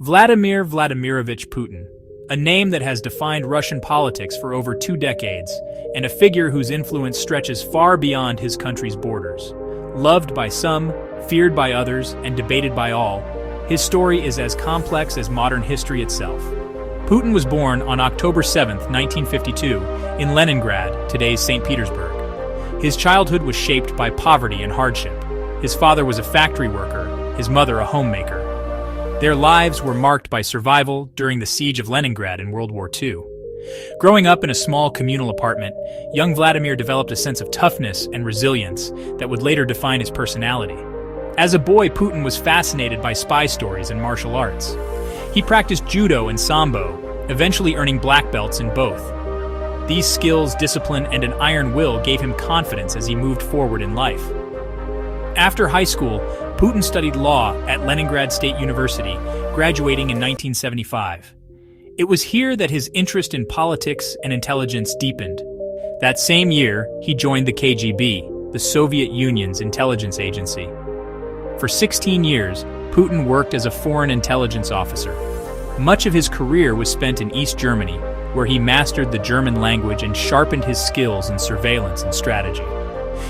Vladimir Vladimirovich Putin, a name that has defined Russian politics for over 2 decades, and a figure whose influence stretches far beyond his country's borders. Loved by some, feared by others, and debated by all, his story is as complex as modern history itself. Putin was born on October 7, 1952, in Leningrad, today's St. Petersburg. His childhood was shaped by poverty and hardship. His father was a factory worker, his mother a homemaker. Their lives were marked by survival during the siege of Leningrad in World War II. Growing up in a small communal apartment, young Vladimir developed a sense of toughness and resilience that would later define his personality. As a boy, Putin was fascinated by spy stories and martial arts. He practiced judo and sambo, eventually earning black belts in both. These skills, discipline, and an iron will gave him confidence as he moved forward in life. After high school, Putin studied law at Leningrad State University, graduating in 1975. It was here that his interest in politics and intelligence deepened. That same year, he joined the KGB, the Soviet Union's intelligence agency. For 16 years, Putin worked as a foreign intelligence officer. Much of his career was spent in East Germany, where he mastered the German language and sharpened his skills in surveillance and strategy.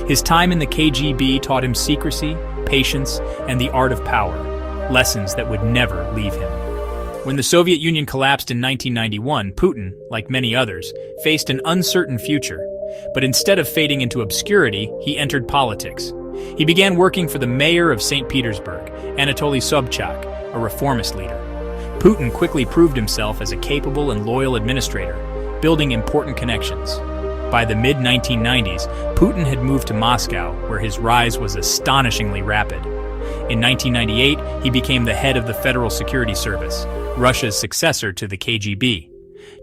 His time in the KGB taught him secrecy, patience, and the art of power, lessons that would never leave him. When the Soviet Union collapsed in 1991, Putin, like many others, faced an uncertain future. But instead of fading into obscurity, he entered politics. He began working for the mayor of St. Petersburg, Anatoly Sobchak, a reformist leader. Putin quickly proved himself as a capable and loyal administrator, building important connections. By the mid-1990s, Putin had moved to Moscow, where his rise was astonishingly rapid. In 1998, he became the head of the Federal Security Service, Russia's successor to the KGB.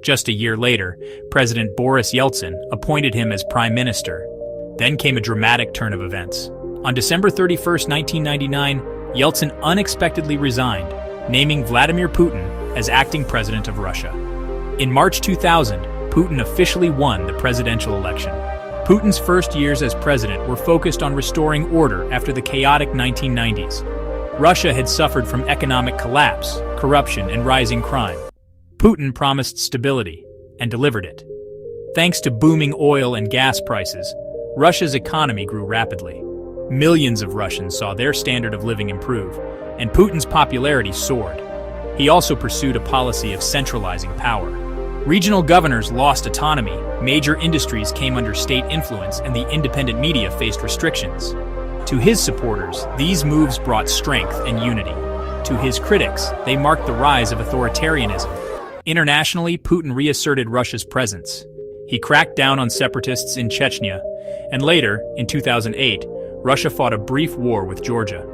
Just a year later, President Boris Yeltsin appointed him as prime minister. Then came a dramatic turn of events. On December 31, 1999, Yeltsin unexpectedly resigned, naming Vladimir Putin as acting president of Russia. In March 2000, Putin officially won the presidential election. Putin's first years as president were focused on restoring order after the chaotic 1990s. Russia had suffered from economic collapse, corruption, and rising crime. Putin promised stability, and delivered it. Thanks to booming oil and gas prices, Russia's economy grew rapidly. Millions of Russians saw their standard of living improve, and Putin's popularity soared. He also pursued a policy of centralizing power. Regional governors lost autonomy, major industries came under state influence, and the independent media faced restrictions. To his supporters, these moves brought strength and unity. To his critics, they marked the rise of authoritarianism. Internationally, Putin reasserted Russia's presence. He cracked down on separatists in Chechnya, and later, in 2008, Russia fought a brief war with Georgia.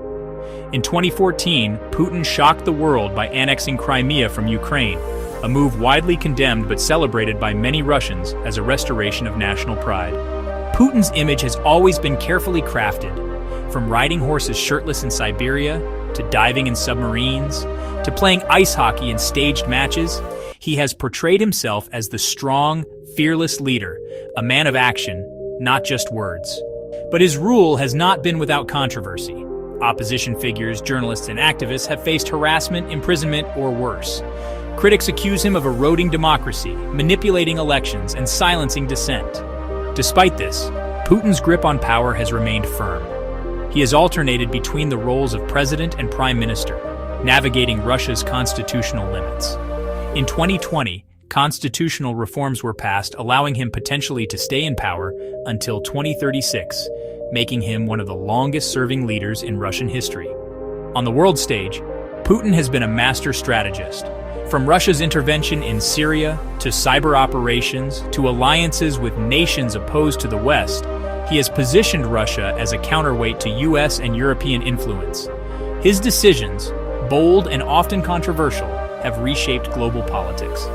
In 2014, Putin shocked the world by annexing Crimea from Ukraine, a move widely condemned but celebrated by many Russians as a restoration of national pride. Putin's image has always been carefully crafted, from riding horses shirtless in Siberia, to diving in submarines, to playing ice hockey in staged matches. He has portrayed himself as the strong, fearless leader, a man of action, not just words. But his rule has not been without controversy. Opposition figures, journalists, and activists have faced harassment, imprisonment, or worse. Critics accuse him of eroding democracy, manipulating elections, and silencing dissent. Despite this, Putin's grip on power has remained firm. He has alternated between the roles of president and prime minister, navigating Russia's constitutional limits. In 2020, constitutional reforms were passed, allowing him potentially to stay in power until 2036, making him one of the longest-serving leaders in Russian history. On the world stage, Putin has been a master strategist. From Russia's intervention in Syria, to cyber operations, to alliances with nations opposed to the West, he has positioned Russia as a counterweight to US and European influence. His decisions, bold and often controversial, have reshaped global politics.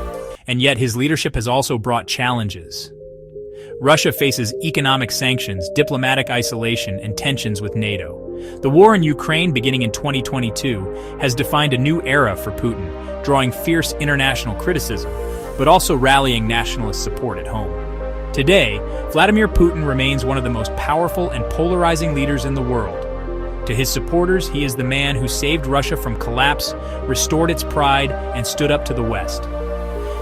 And yet his leadership has also brought challenges. Russia faces economic sanctions, diplomatic isolation, and tensions with NATO. The war in Ukraine, beginning in 2022, has defined a new era for Putin, drawing fierce international criticism, but also rallying nationalist support at home. Today, Vladimir Putin remains one of the most powerful and polarizing leaders in the world. To his supporters, he is the man who saved Russia from collapse, restored its pride, and stood up to the West.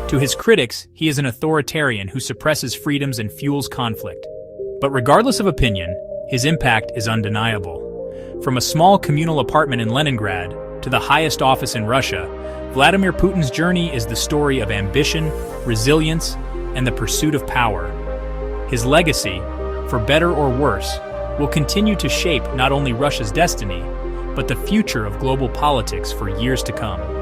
To his critics, he is an authoritarian who suppresses freedoms and fuels conflict. But regardless of opinion, his impact is undeniable. From a small communal apartment in Leningrad to the highest office in Russia, Vladimir Putin's journey is the story of ambition, resilience, and the pursuit of power. His legacy, for better or worse, will continue to shape not only Russia's destiny, but the future of global politics for years to come.